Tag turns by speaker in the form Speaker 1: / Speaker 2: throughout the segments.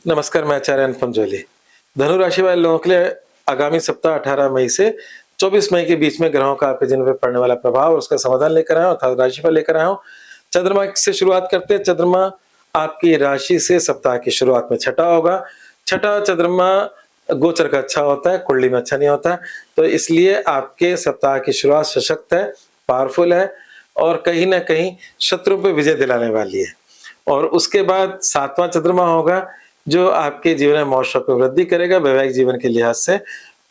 Speaker 1: नमस्कार, मैं आचार्य अनुपम जोली। धनु राशि वाले लोगों के लिए आगामी सप्ताह 18 मई से 24 मई के बीच में ग्रहों का आपके जीवन पर पड़ने वाला प्रभाव और उसका समाधान लेकर आया हूँ, अर्थात राशिफल लेकर आया हूँ। चंद्रमा से शुरुआत करते हैं। चंद्रमा आपकी राशि से सप्ताह की शुरुआत में छठा होगा। छठा चंद्रमा गोचर का अच्छा होता है, कुंडली में अच्छा नहीं होता है। तो इसलिए आपके सप्ताह की शुरुआत सशक्त है, पावरफुल है और कहीं न कहीं शत्रुओं पे विजय दिलाने वाली है। और उसके बाद 7वां चंद्रमा होगा, जो आपके जीवन में मौज शौक में वृद्धि करेगा, वैवाहिक जीवन के लिहाज से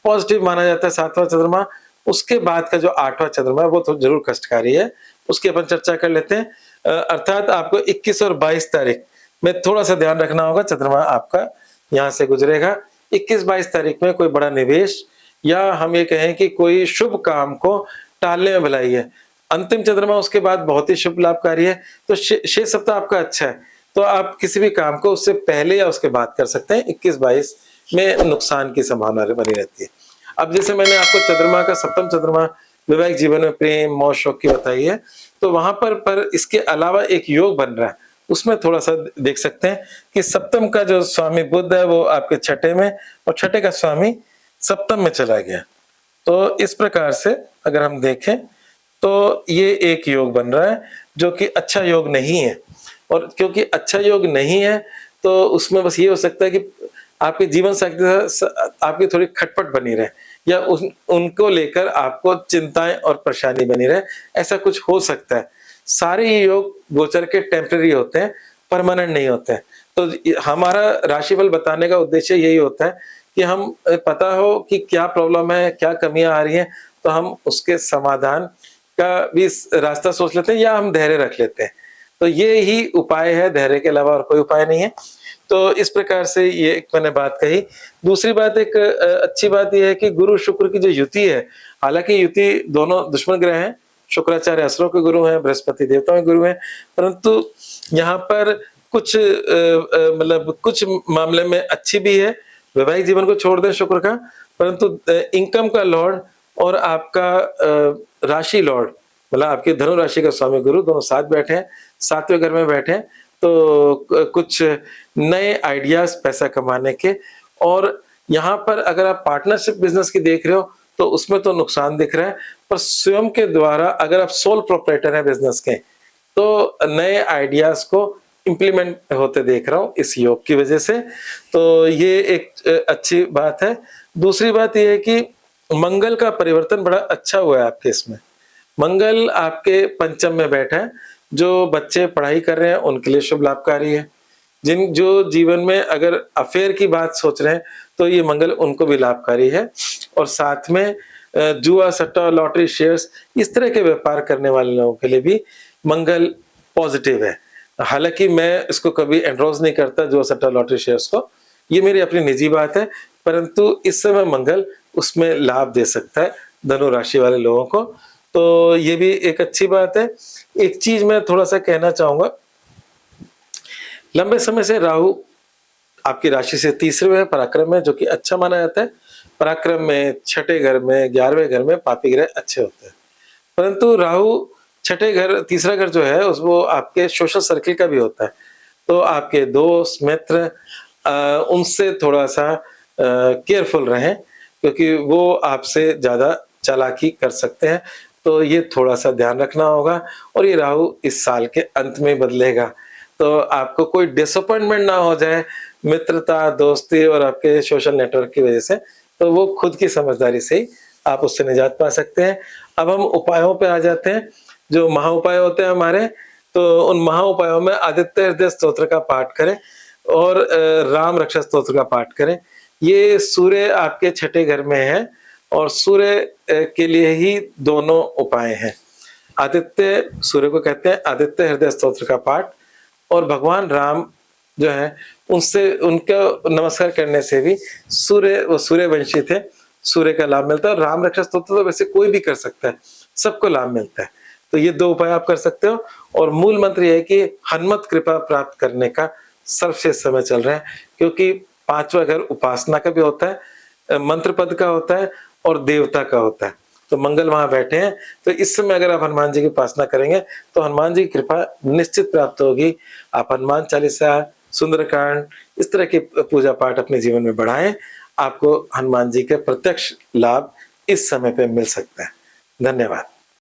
Speaker 1: पॉजिटिव माना जाता है 7वां चंद्रमा। उसके बाद का जो 8वां चंद्रमा है, वो तो ज़रूर कष्टकारी है, उसकी अपन चर्चा कर लेते हैं। अर्थात आपको 21 और 22 तारीख में थोड़ा-सा ध्यान रखना होगा, चंद्रमा आपका यहाँ से गुजरेगा। 21-22 तारीख में कोई बड़ा निवेश या हम ये कहें कि कोई शुभ काम को टालने में भलाई है। अंतिम चंद्रमा उसके बाद बहुत ही शुभ लाभकारी है, तो शेष सप्ताह आपका अच्छा है। तो आप किसी भी काम को उससे पहले या उसके बाद कर सकते हैं। 21-22 में नुकसान की संभावना बनी रहती है। अब जैसे मैंने आपको चंद्रमा का सप्तम चंद्रमा वैवाहिक जीवन में प्रेम, मौज शौक की बताई है, तो वहां पर इसके अलावा एक योग बन रहा है, उसमें थोड़ा-सा देख सकते हैं कि सप्तम का जो स्वामी बुध है वो आपके छठे में और छठे का स्वामी सप्तम में चला गया। तो इस प्रकार से अगर हम देखें तो ये एक योग बन रहा है जो कि अच्छा योग नहीं है। और क्योंकि अच्छा योग नहीं है तो उसमें बस ये हो सकता है कि आपके जीवन साथी के साथ आपकी थोड़ी खटपट बनी रहे या उनको लेकर आपको चिंताएं और परेशानी बनी रहे, ऐसा कुछ हो सकता है। सारे ही योग गोचर के टेम्परेरी होते हैं, परमानेंट नहीं होते हैं। तो हमारा राशिफल बताने का उद्देश्य यही होता है कि हम पता हो कि क्या प्रॉब्लम है, क्या कमियां आ रही हैं, तो हम उसके समाधान का भी रास्ता सोच लेते हैं या हम धैर्य रख लेते हैं। तो ये ही उपाय है, धैर्य के अलावा और कोई उपाय नहीं है। तो इस प्रकार से ये एक मैंने बात कही। दूसरी बात एक अच्छी बात ये है कि गुरु शुक्र की जो युति है, हालांकि युति दोनों दुश्मन ग्रह हैं, शुक्राचार्य असुरों के गुरु हैं, बृहस्पति देवताओं के गुरु हैं, परंतु यहाँ पर कुछ मतलब कुछ मामले में अच्छी भी है। वैवाहिक जीवन को छोड़ दें शुक्र का, परंतु इनकम का लॉर्ड और आपका राशि लॉर्ड मतलब आपके धनु राशि का स्वामी गुरु दोनों साथ बैठे हैं, 7वें घर में बैठे हैं, तो कुछ नए आइडियाज पैसा कमाने के। और यहाँ पर अगर आप पार्टनरशिप बिजनेस की देख रहे हो तो उसमें तो नुकसान दिख रहा है, पर स्वयं के द्वारा अगर आप सोल प्रोप्राइटर हैं बिजनेस के तो नए आइडियाज को इम्प्लीमेंट होते देख रहा हूँ इस योग की वजह से। तो ये एक अच्छी बात है। दूसरी बात यह है कि मंगल का परिवर्तन बड़ा अच्छा हुआ है आपके इसमें। मंगल आपके पंचम में बैठा है, जो बच्चे पढ़ाई कर रहे हैं उनके लिए शुभ लाभकारी है। जो जीवन में अगर अफेयर की बात सोच रहे हैं तो ये मंगल उनको भी लाभकारी है। और साथ में जुआ, सट्टा, लॉटरी, शेयर्स इस तरह के व्यापार करने वाले लोगों के लिए भी मंगल पॉजिटिव है। हालांकि मैं इसको कभी एंडोर्स नहीं करता जुआ, सट्टा, लॉटरी, शेयर्स को, ये मेरी अपनी निजी बात है, परंतु इस समय मंगल उसमें लाभ दे सकता है धनु राशि वाले लोगों को। तो ये भी एक अच्छी बात है। एक चीज मैं थोड़ा सा कहना चाहूंगा, लंबे समय से राहु आपकी राशि से तीसरे पराक्रम में, जो कि अच्छा माना जाता है। पराक्रम में छठे घर में, 11वें घर में पापी ग्रह अच्छे होते हैं, परंतु राहु छठे घर, तीसरा घर जो है वो आपके सोशल सर्किल का भी होता है। तो आपके दोस्त मित्र उनसे थोड़ा सा केयरफुल रहें, क्योंकि वो आपसे ज्यादा चालाकी कर सकते हैं। तो ये थोड़ा सा ध्यान रखना होगा। और ये राहु इस साल के अंत में बदलेगा, तो आपको कोई डिसअपॉइंटमेंट ना हो जाए मित्रता, दोस्ती और आपके सोशल नेटवर्क की वजह से, तो वो खुद की समझदारी से ही आप उससे निजात पा सकते हैं। अब हम उपायों पे आ जाते हैं, जो महा उपाय होते हैं हमारे। तो उन महा उपायों में आदित्य हृदय स्तोत्र का पाठ करें और राम रक्षा स्तोत्र का पाठ करें। ये सूर्य आपके छठे घर में है और सूर्य के लिए ही दोनों उपाय हैं। आदित्य सूर्य को कहते हैं, आदित्य हृदय स्तोत्र का पाठ और भगवान राम जो है उनसे उनका नमस्कार करने से भी वो सूर्यवंशी थे, सूर्य का लाभ मिलता है। और राम रक्षा स्तोत्र तो वैसे कोई भी कर सकता है, सबको लाभ मिलता है। तो ये दो उपाय आप कर सकते हो। और मूल मंत्र यह है कि हनुमत कृपा प्राप्त करने का सर्वश्रेष्ठ समय चल रहा है, क्योंकि 5वां घर उपासना का भी होता है, मंत्र पद का होता है और देवता का होता है। तो मंगल वहां बैठे हैं, तो इस समय अगर आप हनुमान जी की उपासना करेंगे तो हनुमान जी की कृपा निश्चित प्राप्त होगी। आप हनुमान चालीसा, सुंदरकांड, इस तरह के पूजा पाठ अपने जीवन में बढ़ाएं। आपको हनुमान जी के प्रत्यक्ष लाभ इस समय पे मिल सकता है। धन्यवाद।